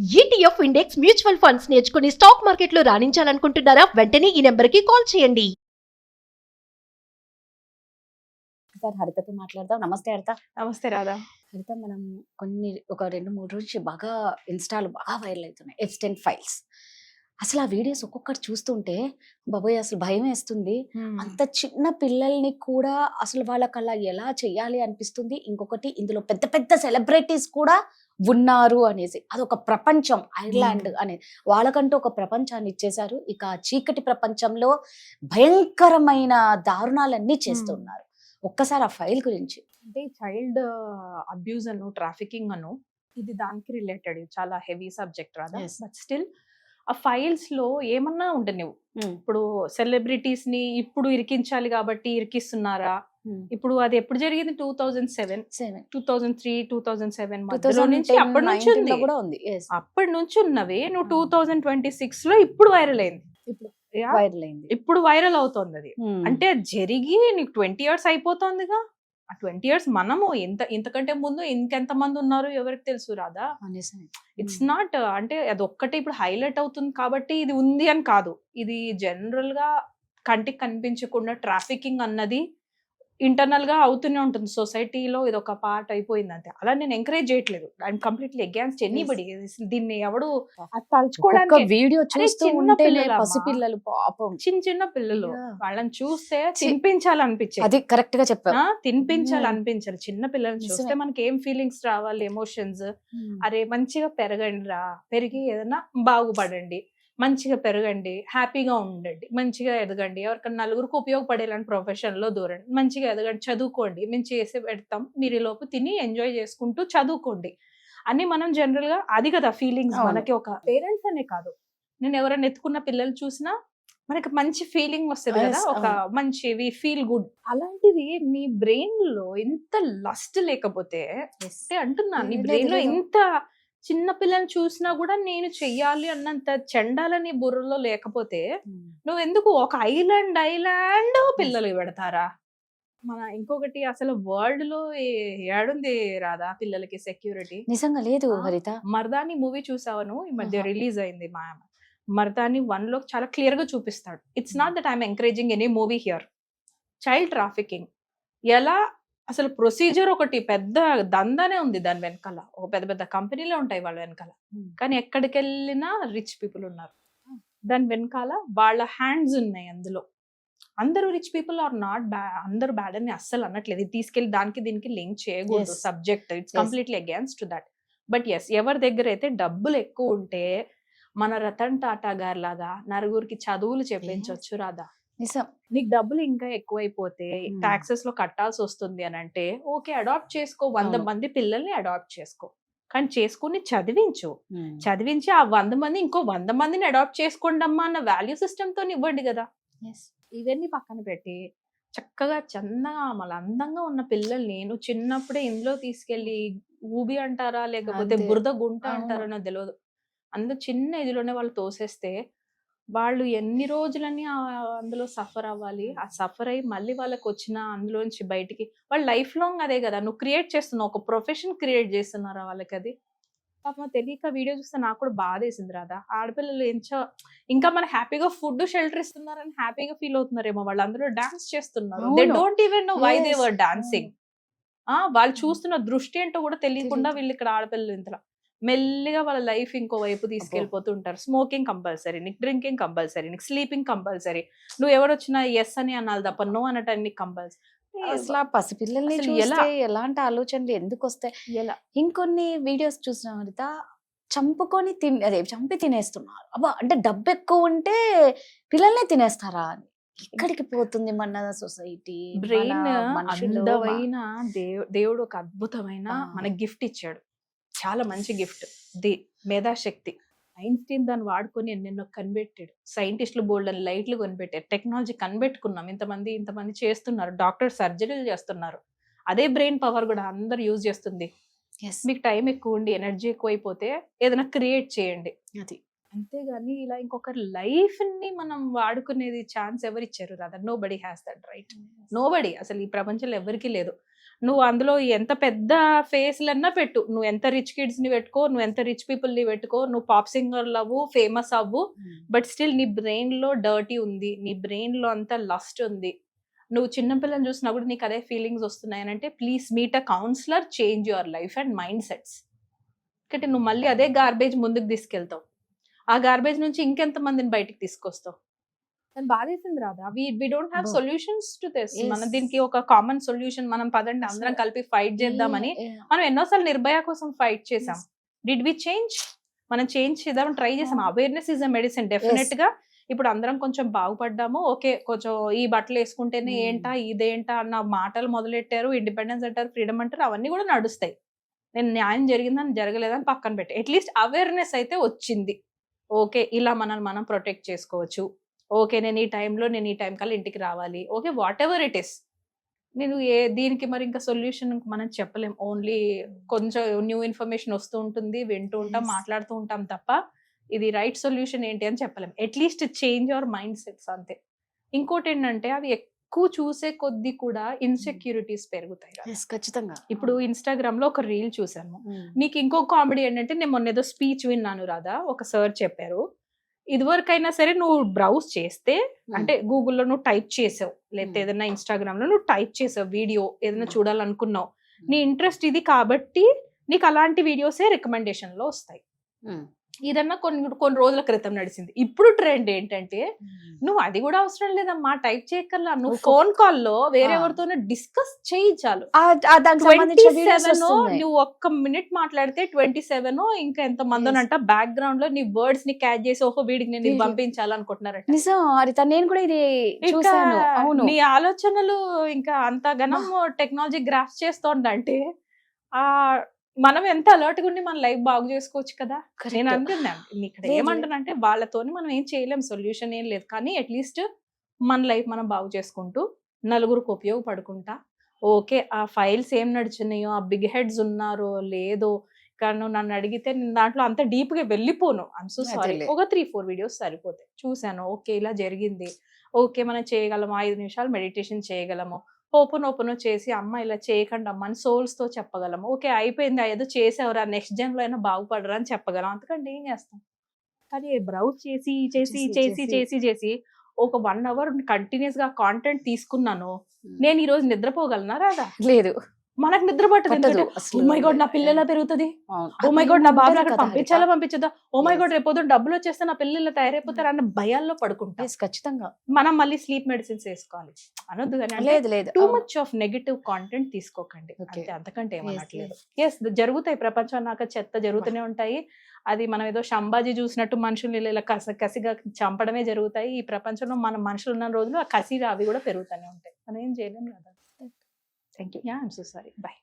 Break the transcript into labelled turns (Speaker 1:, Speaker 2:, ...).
Speaker 1: ETF index mutual funds నేర్చుకుని stock మార్కెట్లో రాణించాలనుకుంటున్నారా? వెంటనే ఈ నెంబర్కి కాల్ చేయండి.
Speaker 2: సార్ హరితతో మాట్లాడదాం. నమస్తే హరిత.
Speaker 3: నమస్తే రాధా.
Speaker 2: హరిత, మనం ఒక 2-3 రోజు బాగా ఇన్స్టాలో బాగా వైరల్ అవుతున్నాయి ఎక్స్టెంట్ ఫైల్స్. అసలు ఆ వీడియోస్ ఒక్కొక్కటి చూస్తుంటే బాబోయ్ అసలు భయం వేస్తుంది. అంత చిన్న పిల్లల్ని కూడా అసలు వాళ్ళకి అలా ఎలా చెయ్యాలి అనిపిస్తుంది. ఇంకొకటి, ఇందులో పెద్ద పెద్ద సెలబ్రిటీస్ కూడా ఉన్నారు అనేసి, అదొక ప్రపంచం ఐర్లాండ్ అనేది. వాళ్ళకంటూ ఒక ప్రపంచాన్ని ఇచ్చేశారు. ఇక ఆ చీకటి ప్రపంచంలో భయంకరమైన దారుణాలన్నీ చేస్తున్నారు. ఒక్కసారి ఆ ఫైల్ గురించి.
Speaker 3: అంటే చైల్డ్ అబ్యూజ్ అను ట్రాఫికింగ్ అను ఇది దానికి రిలేటెడ్, చాలా హెవీ సబ్జెక్ట్ రాదా.
Speaker 2: Yes.
Speaker 3: బట్ స్టిల్ ఆ ఫైల్స్ లో ఏమన్నా ఉంటే నువ్వు ఇప్పుడు సెలబ్రిటీస్ ని ఇప్పుడు ఇరికించాలి కాబట్టి ఇరికిస్తున్నారా? ఇప్పుడు అది ఎప్పుడు జరిగింది? 2007, 2003, 2007 మధ్యలో నుంచి అప్పటి నుంచి ఉంది.
Speaker 2: కూడా ఉంది. Yes.
Speaker 3: అప్పటి నుంచి ఉన్నవి నువ్వు 2026 లో ఇప్పుడు వైరల్ అయింది. Yeah.
Speaker 2: వైరల్ అయింది.
Speaker 3: ఇప్పుడు వైరల్ అవుతుంది అది. అంటే జరిగి నీకు 20 years అయిపోతుందిగా. ఆ 20 years మనము ఇంతకంటే ముందు ఇంకెంత మంది ఉన్నారు ఎవరికి తెలుసు రాదా. ఇట్స్ నాట్ అంటే అది ఒక్కటే ఇప్పుడు హైలైట్ అవుతుంది కాబట్టి ఇది ఉంది అని కాదు. ఇది జనరల్ గా కంటికి కనిపించకుండా ట్రాఫికింగ్ అన్నది ఇంటర్నల్ గా అవుతూనే ఉంటుంది సొసైటీలో. ఇది ఒక పార్ట్ అయిపోయింది అంతే. అలా నేను ఎంకరేజ్ చేయట్లేదు. I'm completely against anybody. దీన్ని ఎవడు తలుచుకోవడానికి
Speaker 2: వీడియో చూస్తూ
Speaker 3: చిన్న
Speaker 2: ఉంటేనే
Speaker 3: పిల్లలమ్మా.
Speaker 2: పసిపిల్లలు పాపం
Speaker 3: చిన్న పిల్లలు
Speaker 2: Yeah.
Speaker 3: వాళ్ళని చూస్తే తినిపించాలనిపించేది.
Speaker 2: అది కరెక్ట్ గా చెప్పారు.
Speaker 3: తినిపించాలనిపించాలి. చిన్న పిల్లల్ని చూస్తే
Speaker 2: నిజమే.
Speaker 3: మనకి ఏం ఫీలింగ్స్ రావాలి, ఎమోషన్స్. అరే మంచిగా పెరగండి రా, పెరిగి ఏదైనా బాగుపడండి, మంచిగా పెరగండి, హ్యాపీగా ఉండండి, మంచిగా ఎదగండి, ఎవరికైనా నలుగురికి ఉపయోగపడేలాంటి ప్రొఫెషన్ లో దూరండి, మంచిగా ఎదగండి, చదువుకోండి, మేము చేసి పెడతాం, మీరు ఈ లోపు తిని ఎంజాయ్ చేసుకుంటూ చదువుకోండి అని మనం జనరల్ గా అది కదా ఫీలింగ్స్.
Speaker 2: అవును.
Speaker 3: మనకి ఒక పేరెంట్స్ అనే కాదు, నేను ఎవరైనా ఎత్తుకున్న పిల్లలు చూసినా మనకి మంచి ఫీలింగ్ వస్తుంది
Speaker 2: Yes,
Speaker 3: కదా, ఒక
Speaker 2: అవును.
Speaker 3: మంచి ఫీల్ గుడ్. అలాంటిది నీ బ్రెయిన్ లో ఎంత లస్ట్ లేకపోతే, అంటే అంటున్నా నీ
Speaker 2: లేదు,
Speaker 3: బ్రెయిన్ లో
Speaker 2: లేదు.
Speaker 3: ఎంత చిన్న పిల్లని చూసినా కూడా నేను చెయ్యాలి అన్నంత చెండాలని బుర్రలో లేకపోతే నువ్వు ఎందుకు ఒక ఐలాండ్ పిల్లలు పెడతారా? మన ఇంకొకటి అసలు వరల్డ్ లో ఏడుంది రాదా పిల్లలకి సెక్యూరిటీ?
Speaker 2: నిజంగా లేదు
Speaker 3: ఆ,
Speaker 2: హరిత.
Speaker 3: మర్దాని మూవీ చూసావను, ఈ మధ్య
Speaker 2: ఆహా.
Speaker 3: రిలీజ్ అయింది. మా మర్దాని 1 లో చాలా క్లియర్ గా చూపిస్తాడు. It's not that I'm encouraging any movie here. Child trafficking ఎలా అసలు ప్రొసీజర్ ఒకటి పెద్ద దందానే ఉంది దాని వెనకాల. ఒక పెద్ద పెద్ద కంపెనీలే ఉంటాయి వాళ్ళ వెనకాల. కానీ ఎక్కడికి వెళ్ళినా రిచ్ పీపుల్ ఉన్నారు దాని వెనకాల, వాళ్ళ హ్యాండ్స్ ఉన్నాయి అందులో. అందరూ rich people are not bad, అందరూ బ్యాడ్ అని అస్సలు అనట్లేదు. ఇది తీసుకెళ్లి దానికి దీనికి లింక్ చేయకూడదు.
Speaker 2: Yes.
Speaker 3: Subject it's
Speaker 2: Yes.
Speaker 3: Completely against to that. But yes, ఎవరి దగ్గర అయితే డబ్బులు ఎక్కువ ఉంటే మన రతన్ టాటా గారి లాగా నలుగురికి చదువులు చెప్పించవచ్చు రాదా.
Speaker 2: నిజం.
Speaker 3: నీకు డబ్బులు ఇంకా ఎక్కువైపోతే టాక్సెస్ లో కట్టాల్సి వస్తుంది అని అంటే ఓకే, అడాప్ట్ చేసుకో, 100
Speaker 2: అవును.
Speaker 3: మంది పిల్లల్ని అడాప్ట్ చేసుకో. కానీ చేసుకుని చదివించి ఆ 100 మంది ఇంకో 100 మందిని అడాప్ట్ చేసుకోండి అమ్మా అన్న వాల్యూ సిస్టమ్ తో ఇవ్వండి కదా.
Speaker 2: Yes.
Speaker 3: ఇవన్నీ పక్కన పెట్టి చక్కగా చందగా మళ్ళీ అందంగా ఉన్న పిల్లల్ని నువ్వు చిన్నప్పుడే ఇందులో తీసుకెళ్లి ఊబి అంటారా లేకపోతే
Speaker 2: అదే.
Speaker 3: బురద గుంట
Speaker 2: అవును.
Speaker 3: అంటారా నాకు తెలియదు, అందులో చిన్న ఇదిలోనే వాళ్ళు తోసేస్తే వాళ్ళు ఎన్ని రోజులని అందులో సఫర్ అవ్వాలి. ఆ సఫర్ అయ్యి మళ్ళీ వాళ్ళకి వచ్చిన అందులోంచి బయటికి వాళ్ళ లైఫ్ లాంగ్ అదే కదా నువ్వు క్రియేట్ చేస్తున్నావు, ఒక ప్రొఫెషన్ క్రియేట్ చేస్తున్నారా వాళ్ళకి. అది పాపం తెలియక వీడియో చూస్తే నాకు కూడా బాధ వేసింది రాదా. ఆడపిల్లలు ఇంకా మన హ్యాపీగా ఫుడ్ షెల్టర్ ఇస్తున్నారని హ్యాపీగా ఫీల్ అవుతున్నారేమో, వాళ్ళు అందరూ డాన్స్ చేస్తున్నారు. దే
Speaker 2: అవును.
Speaker 3: Don't even know why they
Speaker 2: Yes.
Speaker 3: Were dancing. వాళ్ళు చూస్తున్న దృష్టి ఏంటో కూడా తెలియకుండా
Speaker 2: తెలీదు.
Speaker 3: వీళ్ళు ఇక్కడ ఆడపిల్లలు ఇంతలా మెల్లిగా వాళ్ళ లైఫ్ ఇంకో వైపు తీసుకెళ్ళిపోతూ ఉంటారు. స్మోకింగ్ కంపల్సరీ, నీకు డ్రింకింగ్ కంపల్సరీ, నీకు స్లీపింగ్ కంపల్సరీ. నువ్వు ఎవరు వచ్చినా ఎస్ అని అనాలి తప్ప నో అనటానికి కంపల్సరీ.
Speaker 2: అసలు ఆ పసిపిల్లల్ని
Speaker 3: అసలు
Speaker 2: చూస్తే ఎలాంటి ఆలోచనలు ఎందుకు వస్తాయి?
Speaker 3: ఎలా
Speaker 2: ఇంకొన్ని వీడియోస్ చూసిన హరిత, చంపి తినేస్తున్నారు. అబ్బా, అంటే డబ్బు ఎక్కువ ఉంటే పిల్లల్నే తినేస్తారా అని. ఎక్కడికి పోతుంది మన సొసైటీ?
Speaker 3: బ్రెయిన్ అందమైన దేవుడు ఒక అద్భుతమైన మనకి గిఫ్ట్ ఇచ్చాడు, చాలా మంచి గిఫ్ట్. మేధాశక్తి. ఐన్స్టీన్ దాన్ని వాడుకొని ఎన్నెన్నో కనిపెట్టాడు. సైంటిస్టులు బోల్డ్ అని లైట్లు కనిపెట్టారు. టెక్నాలజీ కనిపెట్టుకున్నాం, ఇంతమంది చేస్తున్నారు, డాక్టర్ సర్జరీలు చేస్తున్నారు. అదే బ్రెయిన్ పవర్ కూడా అందరు యూజ్ చేస్తుంది. మీకు టైం ఎక్కువ ఉండి ఎనర్జీ ఎక్కువ అయిపోతే ఏదైనా క్రియేట్ చేయండి,
Speaker 2: అది.
Speaker 3: అంతేగాని ఇలా ఇంకొకరి లైఫ్ ని మనం వాడుకునేది ఛాన్స్ ఎవరిచ్చారు రాదా? Nobody has that right. Nobody, అసలు ఈ ప్రపంచంలో ఎవరికి లేదు. నువ్వు అందులో ఎంత పెద్ద ఫేస్లన్నా పెట్టు, నువ్వు ఎంత రిచ్ కిడ్స్ ని పెట్టుకో, నువ్వు ఎంత రిచ్ పీపుల్ ని పెట్టుకో, నువ్వు పాప్ సింగర్ అవ్వు, ఫేమస్ అవ్వు, బట్ స్టిల్ నీ బ్రెయిన్ లో డర్టీ ఉంది, నీ బ్రెయిన్ లో అంతా లస్ట్ ఉంది. నువ్వు చిన్నపిల్లని చూసినప్పుడు నీకు అదే ఫీలింగ్స్ వస్తున్నాయని అంటే please meet a counsellor, change your life and mind sets. ఎందుకంటే నువ్వు మళ్ళీ అదే గార్బేజ్ ముందుకు తీసుకెళ్తావు, ఆ గార్బేజ్ నుంచి ఇంకెంత మందిని బయటికి తీసుకొస్తావు. అని బాధేసింది రాదా. We don't have solutions to this. మన దీనికి ఒక కామన్ సొల్యూషన్ మనం పదండి అందరం కలిపి ఫైట్ చేద్దామని మనం ఎన్నోసార్లు నిర్భయ కోసం ఫైట్ చేసాం. Did we change? మనం చేంజ్ చేద్దామని ట్రై చేసాం. Awareness is a medicine definite గా. ఇప్పుడు అందరం కొంచెం బాగుపడ్డాము, ఓకే కొంచెం ఈ బట్టలు వేసుకుంటేనే ఏంటా ఇదేంటా అన్న మాటలు మొదలెట్టారు, ఇండిపెండెన్స్ అంటారు, ఫ్రీడమ్ అంటారు, అవన్నీ కూడా నడుస్తాయి. నేను న్యాయం జరిగిందని జరగలేదని పక్కన పెట్టి అట్లీస్ట్ అవేర్నెస్ అయితే వచ్చింది. ఓకే ఇలా మనల్ని మనం ప్రొటెక్ట్ చేసుకోవచ్చు, ఓకే నేను ఈ టైంలో నేను ఈ టైం కల్లా ఇంటికి రావాలి, okay what ever it is. నేను దీనికి మరి ఇంకా సొల్యూషన్ మనం చెప్పలేం. ఓన్లీ కొంచెం న్యూ ఇన్ఫర్మేషన్ వస్తూ ఉంటుంది, వింటూ ఉంటాం, మాట్లాడుతూ ఉంటాం తప్ప ఇది రైట్ సొల్యూషన్ ఏంటి అని చెప్పలేం. At least change your mind sets అంతే. ఇంకోటి ఏంటంటే అవి ఎక్కువ చూసే కొద్దీ కూడా ఇన్సెక్యూరిటీస్ పెరుగుతాయి.
Speaker 2: ఖచ్చితంగా.
Speaker 3: ఇప్పుడు ఇన్స్టాగ్రామ్ లో ఒక రీల్ చూసాను. నీకు ఇంకో కామెడీ ఏంటంటే నేను మొన్న ఏదో స్పీచ్ విన్నాను రాదా, ఒక సార్ చెప్పారు, ఇదివరకైనా సరే నువ్వు బ్రౌజ్ చేస్తే అంటే గూగుల్లో నువ్వు టైప్ చేసావు, లేకపోతే ఏదైనా ఇన్స్టాగ్రామ్ లో నువ్వు టైప్ చేసావు వీడియో ఏదైనా చూడాలనుకున్నావు, నీ ఇంట్రెస్ట్ ఇది కాబట్టి నీకు అలాంటి వీడియోసే రికమెండేషన్ లో వస్తాయి. ఇదన్నా కొన్ని రోజుల క్రితం నడిచింది. ఇప్పుడు ట్రెండ్ ఏంటంటే నువ్వు అది కూడా అవసరం లేదమ్మా, టైప్ చేయక్కర్లా, నువ్వు ఫోన్ కాల్ లో వేరెవరితోనో డిస్కస్ చేయి చాలు. 27 నువ్వు ఒక్క మినిట్ మాట్లాడితే 27 ఇంకా ఎంత మందోనంట బ్యాక్ గ్రౌండ్ లో నీ వర్డ్స్ ని క్యాచ్ చేసి ఓహో వీడికి నేను ఇది పంపించాలనుకుంటున్నారట.
Speaker 2: నిజం హరిత, నేను కూడా ఇది చూసాను. అవును,
Speaker 3: నీ ఆలోచనలు ఇంకా అంత ఘనం టెక్నాలజీ గ్రాఫ్ చేస్తోందంటే ఆ మనం ఎంత అలర్ట్ గా ఉండి మన లైఫ్ బాగు చేసుకోవచ్చు కదా. నేను అనుకున్నాను ఇక్కడ ఏమంటానంటే వాళ్ళతోని మనం ఏం చేయలేం, సొల్యూషన్ ఏం లేదు, కానీ అట్లీస్ట్ మన లైఫ్ మనం బాగు చేసుకుంటూ నలుగురికి ఉపయోగపడుకుంటా, ఓకే ఆ ఫైల్స్ ఏం నడుచున్నాయో, ఆ బిగ్ హెడ్స్ ఉన్నారో లేదో, కానీ నన్ను అడిగితే నేను దాంట్లో అంత డీప్ గా వెళ్ళిపోను. ఐమ్ సో సారీ, ఒక 3-4 వీడియోస్ సరిపోతాయి. చూసాను, ఓకే ఇలా జరిగింది, ఓకే మనం చేయగలము, 5 నిమిషాలు మెడిటేషన్ చేయగలము, ఓపెన్ చేసి అమ్మ ఇలా చేయకండి అమ్మ అని సోల్స్ తో చెప్పగలము, ఓకే అయిపోయింది ఏదో చేసేవరా నెక్స్ట్ జన్ లో అయినా బాగుపడరా అని చెప్పగలం. అంతకంటే ఏం చేస్తాం? కానీ బ్రౌజ్ చేసి చేసి చేసి చేసి చేసి ఒక 1 hour కంటిన్యూస్ గా కాంటెంట్ తీసుకున్నాను. నేను ఈ రోజు నిద్రపోగలనా రాదా?
Speaker 2: లేదు,
Speaker 3: మనకు నిద్ర పట్టదు. ఓ మై గాడ్ నా పిల్లలా పెరుగుతుంది, ఓ మై గాడ్ నా బాబు అక్కడ పంపించదా, ఓ మై గాడ్ రేపు డబ్బులు వచ్చేస్తే నా పిల్లలు తయారైపోతారు అన్న భయాల్లో పడుకుంటా.
Speaker 2: ఖచ్చితంగా మనం
Speaker 3: మళ్ళీ స్లీప్ మెడిసిన్స్ వేసుకోవాలి అనొద్దు, కానీ
Speaker 2: లేదు
Speaker 3: too much of negative content తీసుకోకండి, అంతకంటే ఏమనట్లేదు. ఎస్ జరుగుతాయి, ప్రపంచం నాక చెత్త జరుగుతూనే ఉంటాయి. అది మనం ఏదో శంభాజీ చూసినట్టు మనుషులు ఇలా కసిగా చంపడమే జరుగుతాయి. ఈ ప్రపంచంలో మన మనుషులు ఉన్న రోజులు ఆ కసిగా అవి కూడా పెరుగుతూనే ఉంటాయి. మనం ఏం చేయలేం కదా. Thank you. Yeah, I'm so sorry. Bye.